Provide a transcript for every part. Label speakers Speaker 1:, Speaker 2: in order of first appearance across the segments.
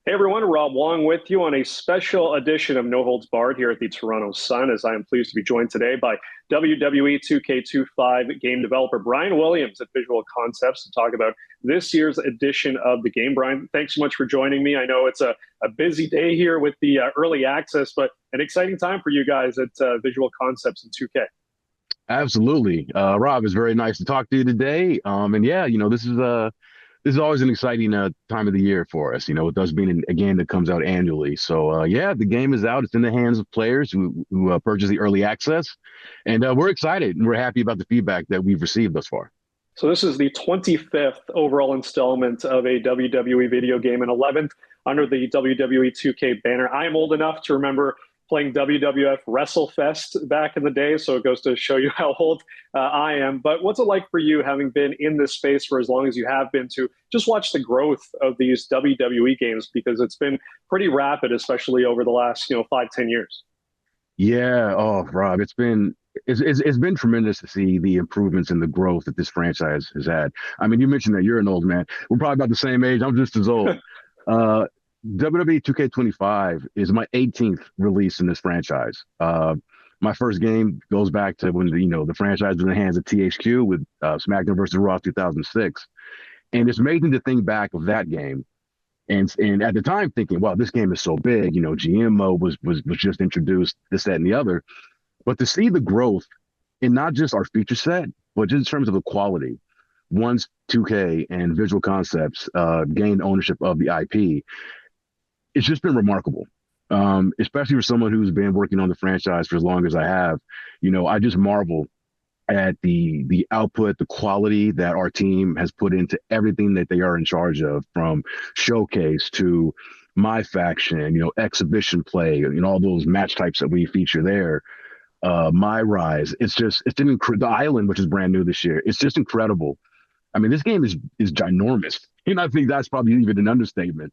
Speaker 1: Hey everyone, Rob Wong with you on a special edition of No Holds Barred here at the Toronto Sun, as I am pleased to be joined today by WWE 2K25 game developer Bryan Williams at Visual Concepts to talk about this year's edition of the game. Bryan, thanks so much for joining me. I know it's a busy day here with the early access, but an exciting time for you guys at Visual Concepts and 2K.
Speaker 2: Absolutely. Rob, it's very nice to talk to you today. And yeah, this is always an exciting time of the year for us, with us being a game that comes out annually. So yeah, the game is out. It's in the hands of players who purchase the early access. And we're excited and we're happy about the feedback that we've received thus far.
Speaker 1: So this is the 25th overall installment of a WWE video game and 11th under the WWE 2K banner. I am old enough to remember playing WWF WrestleFest back in the day, so it goes to show you how old I am. But what's it like for you, having been in this space for as long as you have been, to just watch the growth of these WWE games? Because it's been pretty rapid, especially over the last 5, 10 years.
Speaker 2: Yeah. Oh, Rob, it's been tremendous to see the improvements and the growth that this franchise has had. I mean, you mentioned that you're an old man. We're probably about the same age. I'm just as old. Uh, WWE 2K25 is my 18th release in this franchise. My first game goes back to when the franchise was in the hands of THQ with SmackDown versus Raw 2006, and it's amazing to think back of that game. And at the time, thinking, wow, this game is so big. GM mode was just introduced, this, that, and the other. But to see the growth in not just our feature set, but just in terms of the quality, once 2K and Visual Concepts gained ownership of the IP, it's just been remarkable. Especially for someone who's been working on the franchise for as long as I have. I just marvel at the output, the quality that our team has put into everything that they are in charge of, from showcase to my faction, exhibition play, all those match types that we feature there. My rise, the island, which is brand new this year. It's just incredible. I mean, this game is ginormous. I think that's probably even an understatement.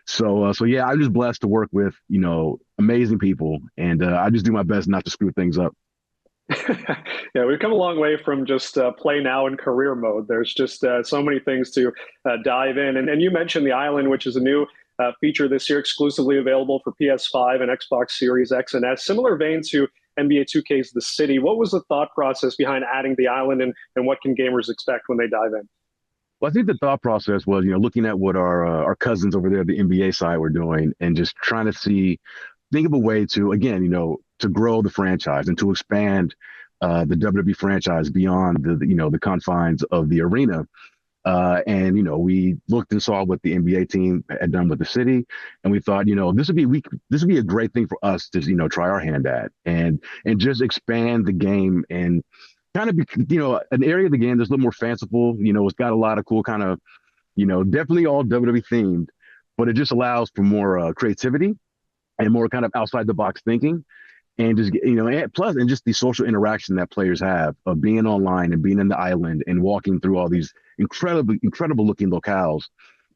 Speaker 2: So yeah, I'm just blessed to work with, amazing people, and I just do my best not to screw things up.
Speaker 1: Yeah, we've come a long way from just play now and career mode. There's just so many things to dive in. And you mentioned the island, which is a new feature this year, exclusively available for PS5 and Xbox Series X and S. Similar vein to NBA 2K's The City. What was the thought process behind adding the island, and what can gamers expect when they dive in?
Speaker 2: Well, I think the thought process was, looking at what our cousins over there, at the NBA side, were doing, and just trying to think of a way to, again, to grow the franchise and to expand the WWE franchise beyond the confines of the arena. And we looked and saw what the NBA team had done with the city, and we thought, this would be a great thing for us to try our hand at, and just expand the game and kind of be, an area of the game that's a little more fanciful. It's got a lot of cool kind of, definitely all WWE themed, but it just allows for more creativity and more kind of outside the box thinking. And just, and plus, and just the social interaction that players have of being online and being in the island and walking through all these incredible looking locales,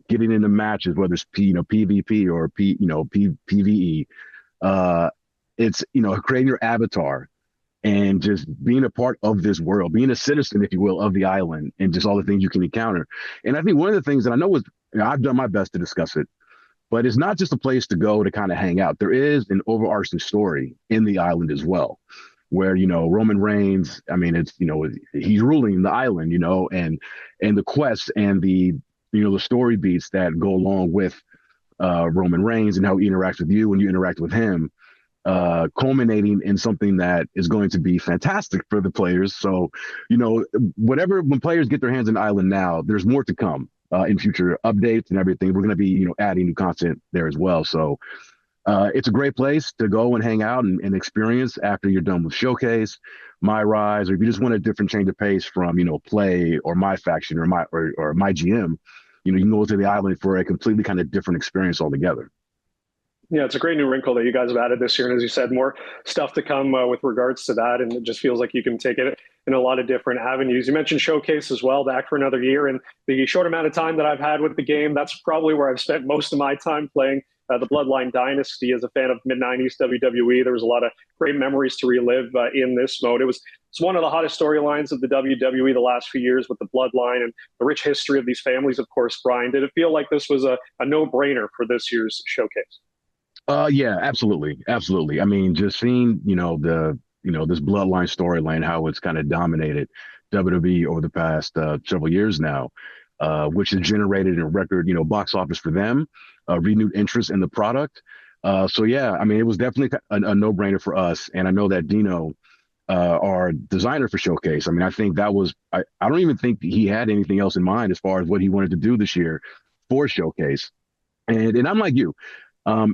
Speaker 2: getting into matches, whether it's PvP or PvE. It's, creating your avatar and just being a part of this world, being a citizen, if you will, of the island, and just all the things you can encounter. And I think one of the things that I know is, I've done my best to discuss it, but it's not just a place to go to kind of hang out. There is an overarching story in the island as well, where, Roman Reigns, I mean, it's, he's ruling the island, and the quests and the story beats that go along with Roman Reigns and how he interacts with you when you interact with him, culminating in something that is going to be fantastic for the players. So, when players get their hands on the island now, there's more to come in future updates and everything. We're going to be, adding new content there as well. So it's a great place to go and hang out and experience after you're done with Showcase, My Rise, or if you just want a different change of pace from, Play or My Faction or My GM, you can go to the island for a completely kind of different experience altogether.
Speaker 1: Yeah, it's a great new wrinkle that you guys have added this year. And as you said, more stuff to come with regards to that. And it just feels like you can take it in a lot of different avenues. You mentioned Showcase as well, back for another year. And the short amount of time that I've had with the game, that's probably where I've spent most of my time playing the Bloodline Dynasty. As a fan of mid-90s WWE, there was a lot of great memories to relive in this mode. It's one of the hottest storylines of the WWE the last few years with the Bloodline and the rich history of these families, of course. Brian, did it feel like this was a no-brainer for this year's showcase?
Speaker 2: Yeah, absolutely. Absolutely. I mean, just seeing, this bloodline storyline, how it's kind of dominated WWE over the past several years now, which has generated a record, box office for them, renewed interest in the product. So yeah, I mean, it was definitely a no-brainer for us. And I know that Dino, our designer for Showcase, I mean, I think I don't even think he had anything else in mind as far as what he wanted to do this year for Showcase. And I'm like you.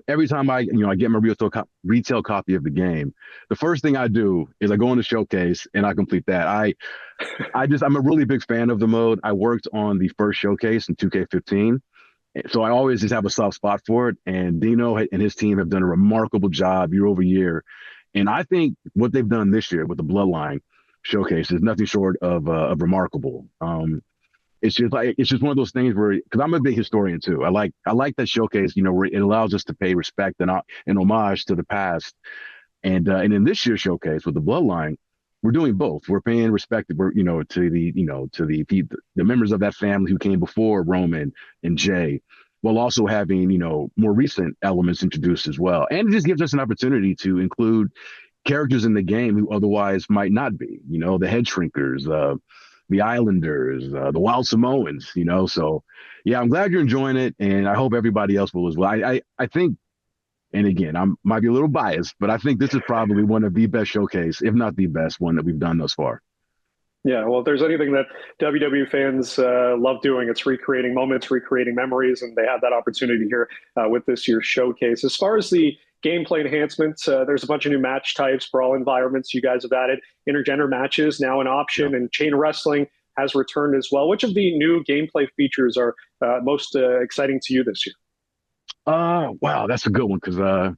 Speaker 2: Every time I get my retail copy of the game, the first thing I do is I go into Showcase and I complete that. I'm a really big fan of the mode. I worked on the first Showcase in 2K15, so I always just have a soft spot for it. And Dino and his team have done a remarkable job year over year. And I think what they've done this year with the Bloodline Showcase is nothing short of remarkable. It's just one of those things where, because I'm a big historian too. I like that Showcase, where it allows us to pay respect and homage to the past. And in this year's Showcase with the Bloodline, we're doing both. We're paying respect, to the members of that family who came before Roman and Jay, while also having more recent elements introduced as well. And it just gives us an opportunity to include characters in the game who otherwise might not be. The head shrinkers, the Islanders, the Wild Samoans, So, yeah, I'm glad you're enjoying it, and I hope everybody else will as well. I think, and again, I might be a little biased, but I think this is probably one of the best Showcase, if not the best one that we've done thus far.
Speaker 1: Yeah, well, if there's anything that WWE fans love doing, it's recreating moments, recreating memories, and they have that opportunity here with this year's Showcase. As far as the gameplay enhancements, there's a bunch of new match types for all environments. You guys have added intergender matches, now an option, and chain wrestling has returned as well. Which of the new gameplay features are most exciting to you this year?
Speaker 2: Wow, that's a good one, because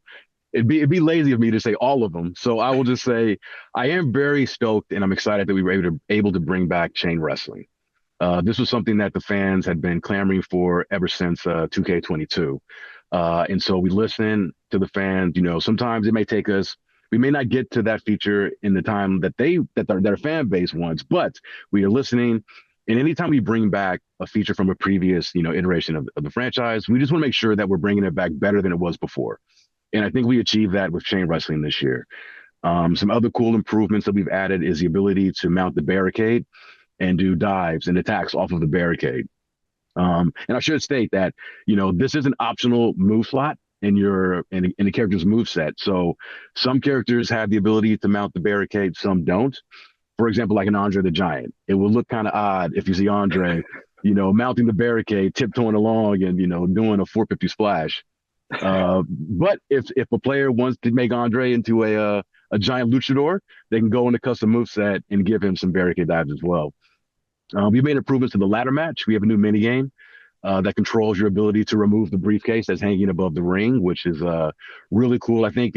Speaker 2: it'd be lazy of me to say all of them. So I will just say I am very stoked and I'm excited that we were able to bring back chain wrestling. This was something that the fans had been clamoring for ever since 2K22. And so we listen to the fans. Sometimes it may take us, we may not get to that feature in the time that their fan base wants, but we are listening. And anytime we bring back a feature from a previous, iteration of the franchise, we just want to make sure that we're bringing it back better than it was before. And I think we achieved that with chain wrestling this year. Some other cool improvements that we've added is the ability to mount the barricade and do dives and attacks off of the barricade. And I should state that, this is an optional move slot in the character's move set. So some characters have the ability to mount the barricade, some don't. For example, like an Andre the Giant. It will look kind of odd if you see Andre, mounting the barricade, tiptoeing along and, doing a 450 splash. But if a player wants to make Andre into a giant luchador, they can go in the custom moveset and give him some barricade dives as well. We've made improvements to the ladder match. We have a new mini game that controls your ability to remove the briefcase that's hanging above the ring, which is really cool. I think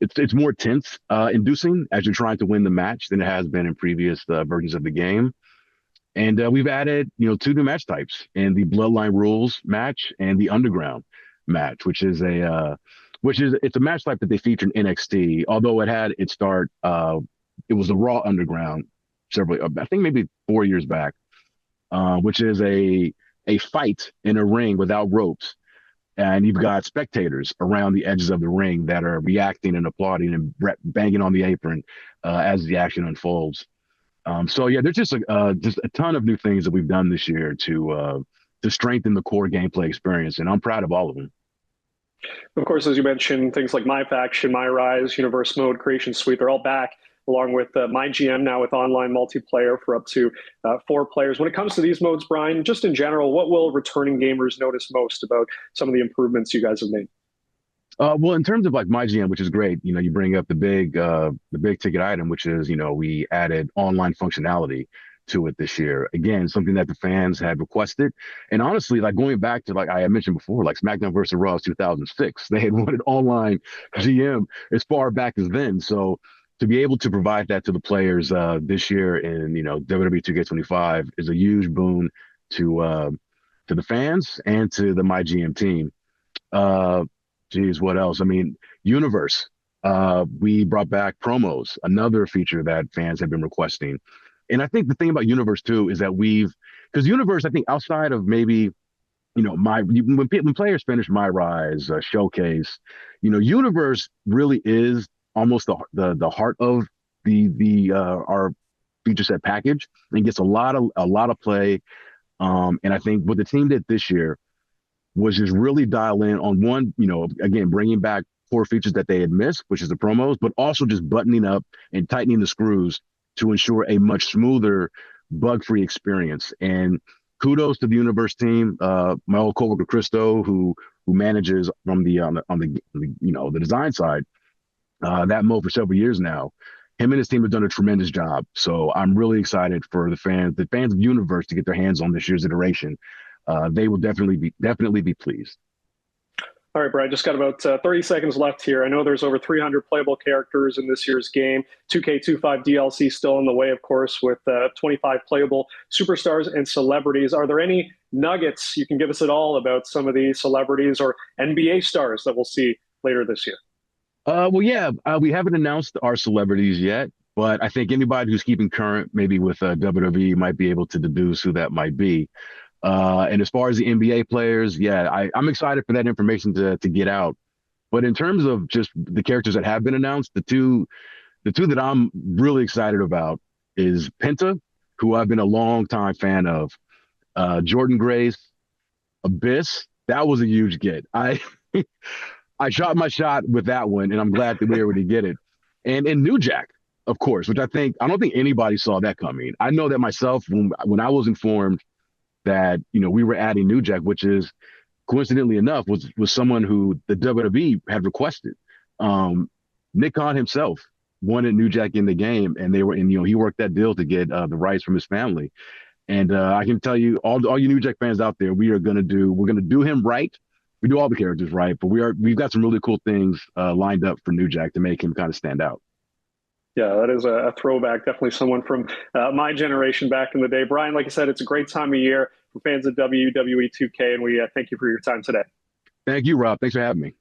Speaker 2: it's more tense inducing as you're trying to win the match than it has been in previous versions of the game. And we've added, two new match types in the Bloodline Rules match and the Underground match, which is it's a match type that they featured in NXT, although it had its start. It was the Raw Underground I think maybe 4 years back, which is a fight in a ring without ropes. And you've got spectators around the edges of the ring that are reacting and applauding and banging on the apron as the action unfolds. So yeah, there's just a ton of new things that we've done this year to strengthen the core gameplay experience, and I'm proud of all of them.
Speaker 1: Of course, as you mentioned, things like My Faction, My Rise, Universe Mode, Creation Suite, they're all back, along with My GM now with online multiplayer for up to 4 players. When it comes to these modes, Brian, just in general, what will returning gamers notice most about some of the improvements you guys have made?
Speaker 2: Well, in terms of like My GM, which is great, you bring up the big ticket item, which is, we added online functionality to it this year. Again, something that the fans had requested. And honestly, like going back to, like I had mentioned before, like SmackDown versus Raw 2006, they had wanted online GM as far back as then. So to be able to provide that to the players this year in, WWE 2K25 is a huge boon to the fans and to the My GM team. Uh, geez, what else? I mean, Universe. We brought back promos, another feature that fans have been requesting. And I think the thing about Universe too is that because Universe, I think outside of maybe, when players finish My Rise, Showcase, Universe really is almost the heart of our feature set package and gets a lot of play. And I think what the team did this year was just really dial in on one, again, bringing back core features that they had missed, which is the promos, but also just buttoning up and tightening the screws to ensure a much smoother, bug-free experience. And kudos to the Universe team, my old coworker Christo, who manages from the design side that mode for several years now. Him and his team have done a tremendous job. So I'm really excited for the fans of Universe to get their hands on this year's iteration. They will definitely be pleased.
Speaker 1: All right, Brad, just got about 30 seconds left here. I know there's over 300 playable characters in this year's game. 2K25 DLC still in the way, of course, with 25 playable superstars and celebrities. Are there any nuggets you can give us at all about some of the celebrities or NBA stars that we'll see later this year?
Speaker 2: Well, yeah, we haven't announced our celebrities yet, but I think anybody who's keeping current, maybe with WWE, might be able to deduce who that might be. And as far as the NBA players, yeah, I'm excited for that information to get out. But in terms of just the characters that have been announced, the two that I'm really excited about is Penta, who I've been a long time fan of, Jordan Grace, Abyss. That was a huge get. I shot my shot with that one, and I'm glad that we were able to get it. And New Jack, of course, which I don't think anybody saw that coming. I know that myself when I was informed that we were adding New Jack, which is coincidentally enough was someone who the WWE had requested. Nick Khan himself wanted New Jack in the game, and he worked that deal to get the rights from his family. And I can tell you, all you New Jack fans out there, we're gonna do him right. We do all the characters right, but we've got some really cool things lined up for New Jack to make him kind of stand out.
Speaker 1: Yeah, that is a throwback. Definitely someone from my generation back in the day. Bryan, like I said, it's a great time of year for fans of WWE 2K, and we thank you for your time today.
Speaker 2: Thank you, Rob. Thanks for having me.